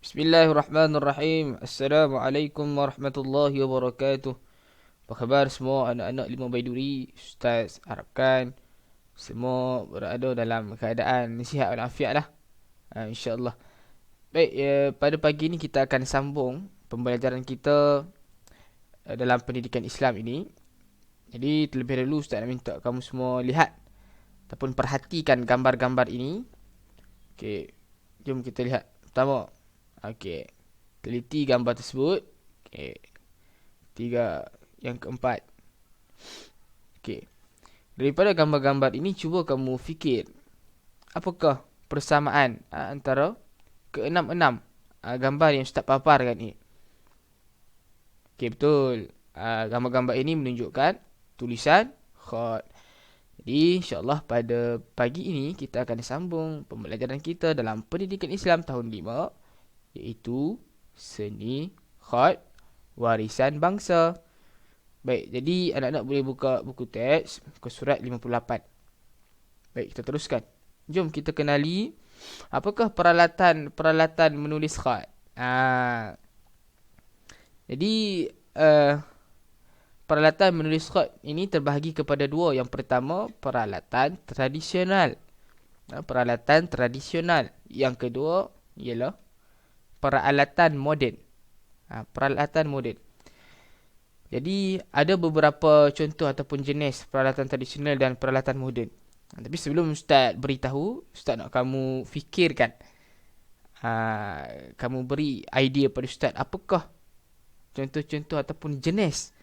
Bismillahirrahmanirrahim. Assalamualaikum warahmatullahi wabarakatuh. Apa khabar semua anak-anak Lima Baiduri? Ustaz harapkan semua berada dalam keadaan sihat walafiat lah. InsyaAllah. Baik, pada pagi ini kita akan sambung pembelajaran kita dalam pendidikan Islam ini. Jadi terlebih dahulu Ustaz nak minta kamu semua lihat ataupun perhatikan gambar-gambar ini. Okey, jom kita lihat. Pertama, okey, teliti gambar tersebut. Okey, tiga. Yang keempat, okey, daripada gambar-gambar ini cuba kamu fikir apakah persamaan antara keenam-enam gambar yang Ustaz paparkan ini. Okey, betul. Gambar-gambar ini menunjukkan tulisan khat. Jadi insyaAllah pada pagi ini kita akan sambung pembelajaran kita dalam pendidikan Islam tahun 5, iaitu seni khat warisan bangsa. Baik, jadi anak-anak boleh buka buku teks ke surat 58. Baik, kita teruskan. Jom kita kenali apakah peralatan menulis khat. Jadi peralatan menulis khat ini terbahagi kepada dua. Yang pertama, peralatan tradisional. Peralatan tradisional. Yang kedua ialah peralatan moden. Peralatan moden. Jadi ada beberapa contoh ataupun jenis peralatan tradisional dan peralatan moden. Tapi sebelum Ustaz beritahu, Ustaz nak kamu fikirkan. Kamu beri idea pada Ustaz, apakah contoh-contoh ataupun jenis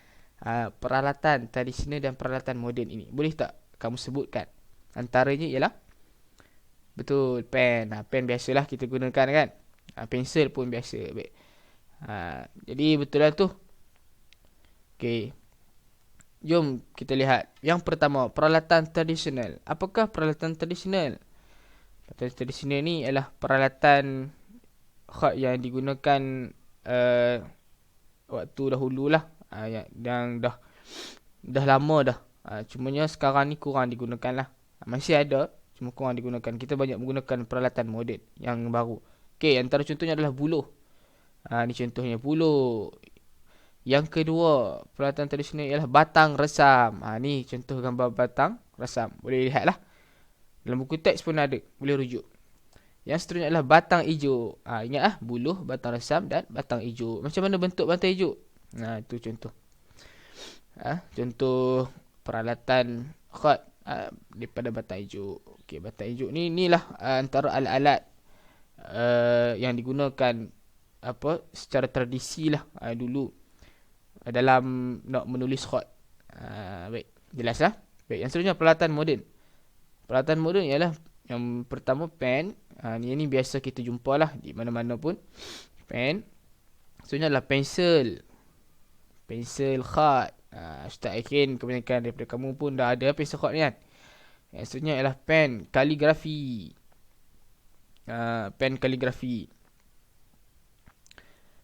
peralatan tradisional dan peralatan moden ini. Boleh tak kamu sebutkan? Antaranya ialah, betul, pen. Pen biasalah kita gunakan kan. Pensel pun biasa. Baik. Jadi betul lah tu. Okey. Jom kita lihat. Yang pertama, peralatan tradisional. Apakah peralatan tradisional? Peralatan tradisional ni ialah peralatan khat yang digunakan waktu dahululah. Yang dah lama dah. Cumanya sekarang ni kurang digunakan lah. Masih ada, cuma kurang digunakan. Kita banyak menggunakan peralatan moden yang baru. Okey, antara contohnya adalah buluh. Ni contohnya buluh. Yang kedua, peralatan tradisional ialah batang resam. Ni contoh gambar batang resam. Boleh lihat lah. Dalam buku teks pun ada. Boleh rujuk. Yang seterusnya adalah batang hijau. Ingat lah. Buluh, batang resam dan batang hijau. Macam mana bentuk batang hijau? Itu contoh. Contoh peralatan khat daripada batang hijau. Okey, batang hijau ni inilah antara alat-alat yang digunakan secara tradisi lah dulu dalam nak menulis khat. Baik, jelas lah. Baik, yang seterusnya peralatan moden. Peralatan moden ialah yang pertama pen. Ni biasa kita jumpa lah di mana-mana pun. Pen. Seterusnya adalah pensel. Pensel khat. Ustaz yakin kebanyakan daripada kamu pun dah ada pensel khat ni kan. Yang seterusnya ialah pen kaligrafi. Pen kaligrafi.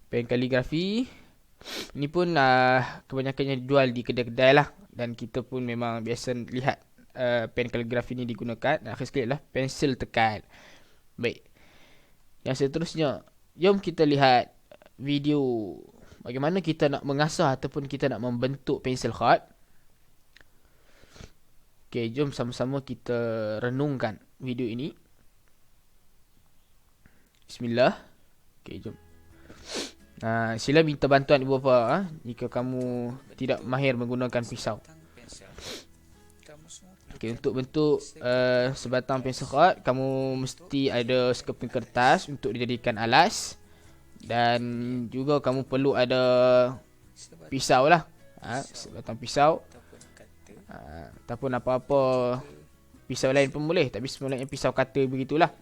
Pen kaligrafi ni pun kebanyakannya dijual di kedai-kedai lah. Dan kita pun memang biasa lihat pen kaligrafi ni digunakan. Akhir sekali adalah pensel tekan. Baik. Yang seterusnya, jom kita lihat video bagaimana kita nak mengasah ataupun kita nak membentuk pensel khat. Okey, jom sama-sama kita renungkan video ini. Bismillah. Okey, jom. Sila minta bantuan ibu bapa jika kamu tidak mahir menggunakan pisau. Okey, untuk bentuk sebatang pensel khat, kamu mesti ada sekeping kertas untuk dijadikan alas. Dan juga kamu perlu ada pisau lah. Sebatang pisau. Ataupun apa-apa pisau lain pun boleh. Tapi sebenarnya pisau kata begitulah.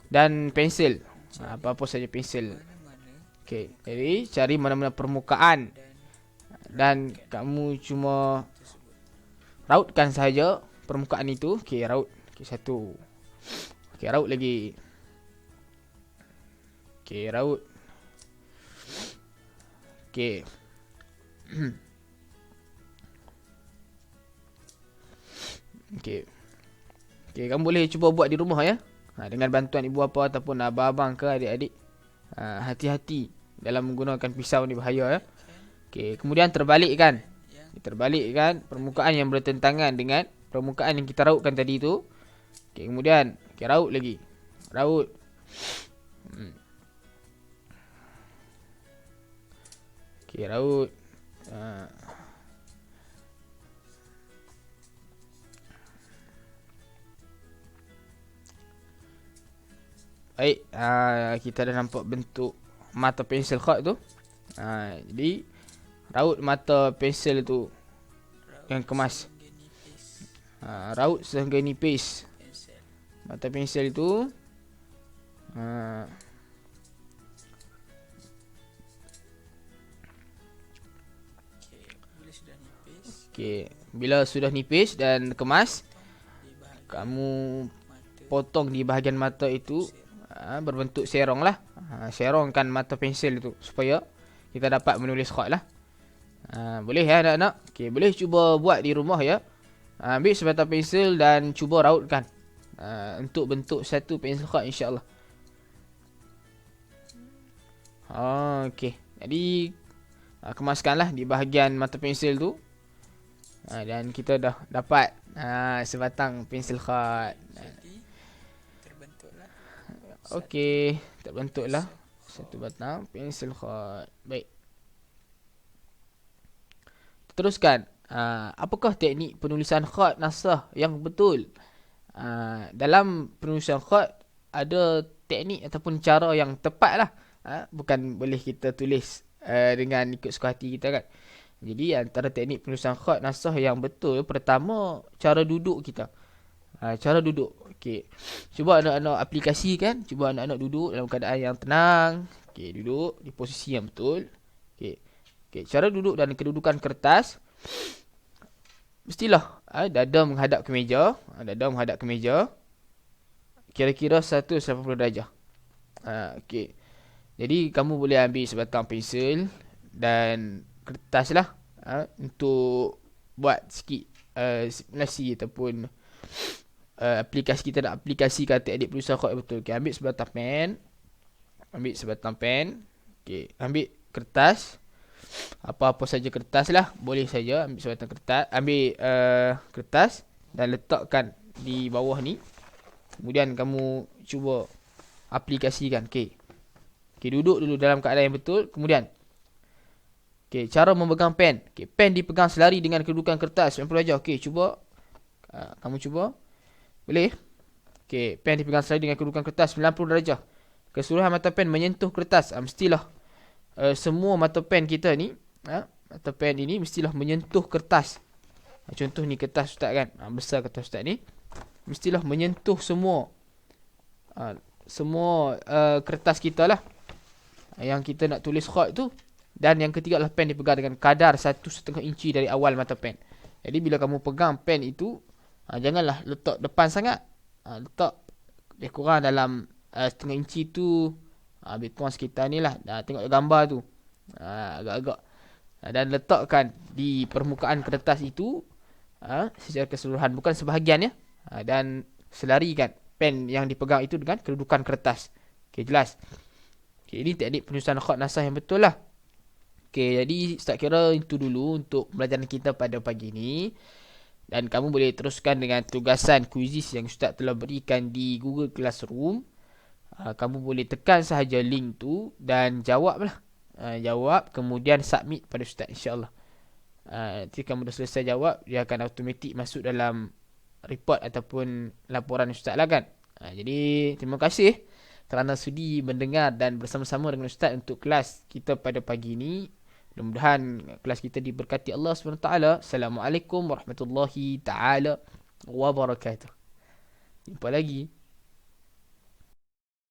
Dan pensel. Apa-apa saja pensel. Okey, jadi cari mana-mana permukaan. Dan kamu cuma rautkan sahaja permukaan itu. Okey, raut. Okey, satu. Okey, raut lagi. Okey, raut. Okey. Okey. Okey, kamu boleh cuba buat di rumah ya. Dengan bantuan ibu bapa ataupun abang-abang ke adik-adik, hati-hati dalam menggunakan pisau ni, bahaya ya. Okey, kemudian terbalikkan. Terbalikkan permukaan yang bertentangan dengan permukaan yang kita rautkan tadi tu. Okey, kemudian raut lagi. Raut. Okey, raut. Baik, kita dah nampak bentuk mata pensel khat tu. Jadi raut mata pensel tu yang kemas. Raut sehingga nipis mata pensel itu. Okey, bila sudah nipis dan kemas, kamu potong di bahagian mata itu berbentuk serong lah. Serongkan mata pensel itu supaya kita dapat menulis khat lah. Boleh ya anak-anak? Okey, boleh cuba buat di rumah ya. Ambil sebatang pensel dan cuba rautkan untuk bentuk satu pensel khat, insya-Allah. Okey, jadi kemaskanlah di bahagian mata pensel tu. Dan kita dah dapat sebatang pensel khat. Okey, terbentuklah satu batang pensel khat. Baik. Teruskan. Apakah teknik penulisan khat nasah yang betul? Dalam penulisan khat ada teknik ataupun cara yang tepat lah. Bukan boleh kita tulis dengan ikut suka hati kita kan. Jadi antara teknik penulisan khat nasah yang betul, pertama cara duduk kita. Cara duduk. Okey. Cuba anak-anak aplikasikan. Cuba anak-anak duduk dalam keadaan yang tenang. Okey, duduk di posisi yang betul. Okey. Okey, cara duduk dan kedudukan kertas. Mestilah dada menghadap ke meja. Dada menghadap ke meja. Kira-kira 180 darjah. Okey. Jadi kamu boleh ambil sebatang pensel dan kertas lah untuk buat sikit simulasi ataupun aplikasi. Kita nak aplikasikan teknik penulisan khat betul. Okay, ambil sebatang pen. Ambil sebatang pen. Okay, ambil kertas. Apa-apa saja kertas lah. Boleh saja ambil sebatang kertas. Ambil kertas dan letakkan di bawah ni. Kemudian kamu cuba aplikasikan. Okay. Okay, duduk dulu dalam keadaan yang betul. Kemudian okay, cara memegang pen. Okay, pen dipegang selari dengan kedudukan kertas 90 darjah. Okay, cuba. Kamu cuba. Boleh? Okay, pen dipegang selari dengan kedudukan kertas 90 darjah. Keseluruhan mata pen menyentuh kertas. Mestilah semua mata pen kita ni, mata pen ini mestilah menyentuh kertas. Contoh ni kertas ustaz kan. Besar kertas ustaz ni. Mestilah menyentuh semua kertas kita lah. Yang kita nak tulis khat tu. Dan yang ketiga adalah pen dipegang dengan kadar 1,5 inci dari awal mata pen. Jadi bila kamu pegang pen itu, janganlah letak depan sangat. Letak lebih kurang dalam 1,5 inci tu. Lebih kurang sekitar ni lah. Tengok gambar tu. Agak-agak. Dan letakkan di permukaan kertas itu secara keseluruhan. Bukan sebahagian ya. Dan selarikan pen yang dipegang itu dengan kedudukan kertas. Okay, jelas. Okay, ini teknik penulisan khat nasah yang betul lah. Okay, jadi Ustaz kira itu dulu untuk pembelajaran kita pada pagi ini. Dan kamu boleh teruskan dengan tugasan kuisis yang Ustaz telah berikan di Google Classroom. Kamu boleh tekan sahaja link tu dan jawab lah. Jawab, kemudian submit pada Ustaz, insyaAllah. Nanti kamu dah selesai jawab, dia akan automatik masuk dalam report ataupun laporan Ustaz lah kan. Jadi terima kasih kerana sudi mendengar dan bersama-sama dengan Ustaz untuk kelas kita pada pagi ini. Mudah-mudahan kelas kita diberkati Allah SWT. Assalamualaikum warahmatullahi taala wabarakatuh. Jumpa lagi.